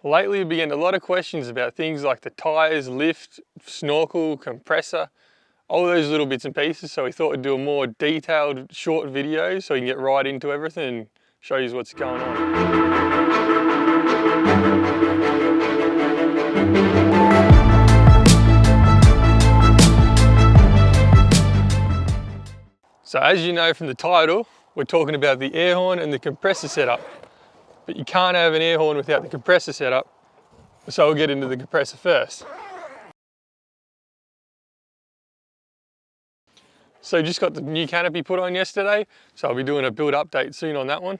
Lately we've been getting a lot of questions about things like the tyres, lift, snorkel, compressor, all those little bits and pieces, so we thought we'd do a more detailed short video so we can get right into everything and show you what's going on. So as you know from the title, we're talking about the air horn and the compressor setup. But you can't have an air horn without the compressor setup, so we'll get into the compressor first. So just got the new canopy put on yesterday, so I'll be doing a build update soon on that one.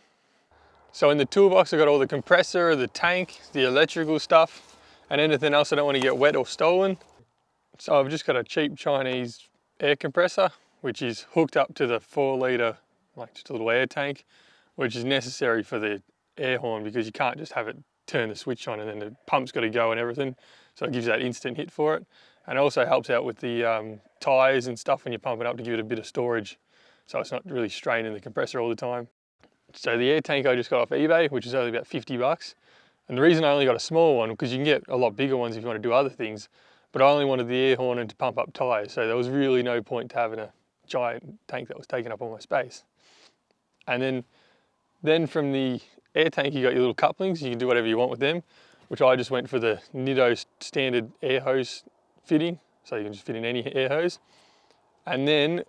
So in the toolbox I've got all the compressor, the tank, the electrical stuff, and anything else I don't want to get wet or stolen. So I've just got a cheap Chinese air compressor, which is hooked up to the 4 litre, like just a little air tank, which is necessary for the air horn because you can't just have it turn the switch on and then the pump's got to go and everything. So it gives that instant hit for it. And it also helps out with the tyres and stuff when you're pumping up to give it a bit of storage. So it's not really straining the compressor all the time. So the air tank I just got off eBay, which is only about 50 bucks. And the reason I only got a small one, because you can get a lot bigger ones if you want to do other things, but I only wanted the air horn and to pump up tyres. So there was really no point to having a giant tank that was taking up all my space. And then from the air tank you got your little couplings, you can do whatever you want with them, which I just went for the Nitto standard air hose fitting, so you can just fit in any air hose. And then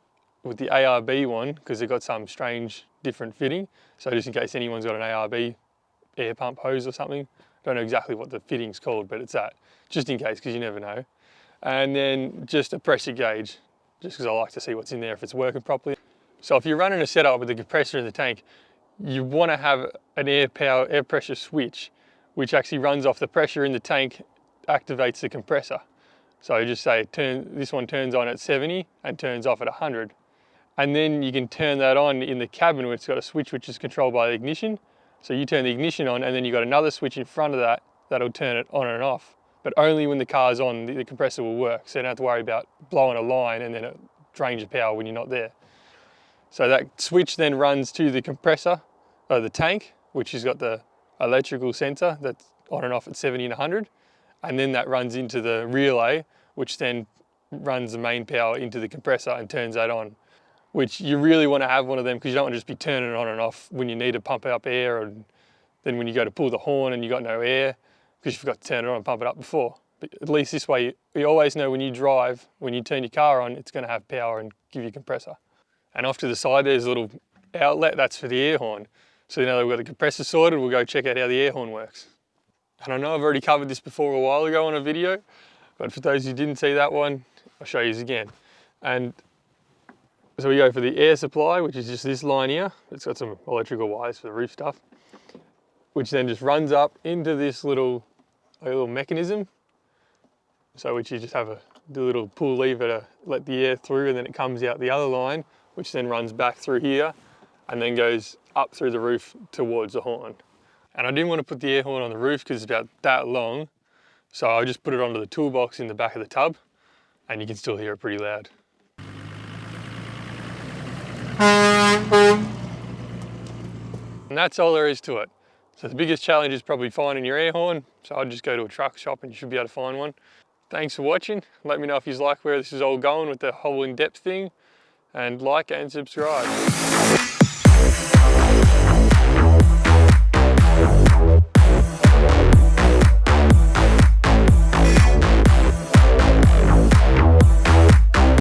with the ARB one, because they've got some strange different fitting, so just in case anyone's got an ARB air pump hose or something, don't know exactly what the fitting's called, but it's that, just in case, because you never know. And then just a pressure gauge, just because I like to see what's in there if it's working properly. So if you're running a setup with the compressor in the tank, you want to have an air pressure switch, which actually runs off the pressure in the tank, activates the compressor. So just say this one turns on at 70 and turns off at 100. And then you can turn that on in the cabin where it's got a switch which is controlled by the ignition. So you turn the ignition on and then you've got another switch in front of that that'll turn it on and off. But only when the car's on, the compressor will work. So you don't have to worry about blowing a line and then it drains your power when you're not there. So that switch then runs to the compressor, the tank, which has got the electrical sensor that's on and off at 70 and 100. And then that runs into the relay, which then runs the main power into the compressor and turns that on, which you really want to have one of them because you don't want to just be turning it on and off when you need to pump up air, and then when you go to pull the horn and you got no air because you forgot to turn it on and pump it up before. But at least this way, you always know when you drive, when you turn your car on, it's going to have power and give you compressor. And off to the side, there's a little outlet, that's for the air horn. So now that we've got the compressor sorted, we'll go check out how the air horn works. And I know I've already covered this before a while ago on a video, but for those who didn't see that one, I'll show you again. And so we go for the air supply, which is just this line here. It's got some electrical wires for the roof stuff, which then just runs up into this little mechanism. So which you just have the little pull lever to let the air through, and then it comes out the other line, which then runs back through here and then goes up through the roof towards the horn. And I didn't want to put the air horn on the roof because it's about that long, so I just put it onto the toolbox in the back of the tub, and you can still hear it pretty loud. And that's all there is to it. So the biggest challenge is probably finding your air horn, so I'd just go to a truck shop and you should be able to find one. Thanks for watching. Let me know if you like where this is all going with the whole in-depth thing, and like and subscribe.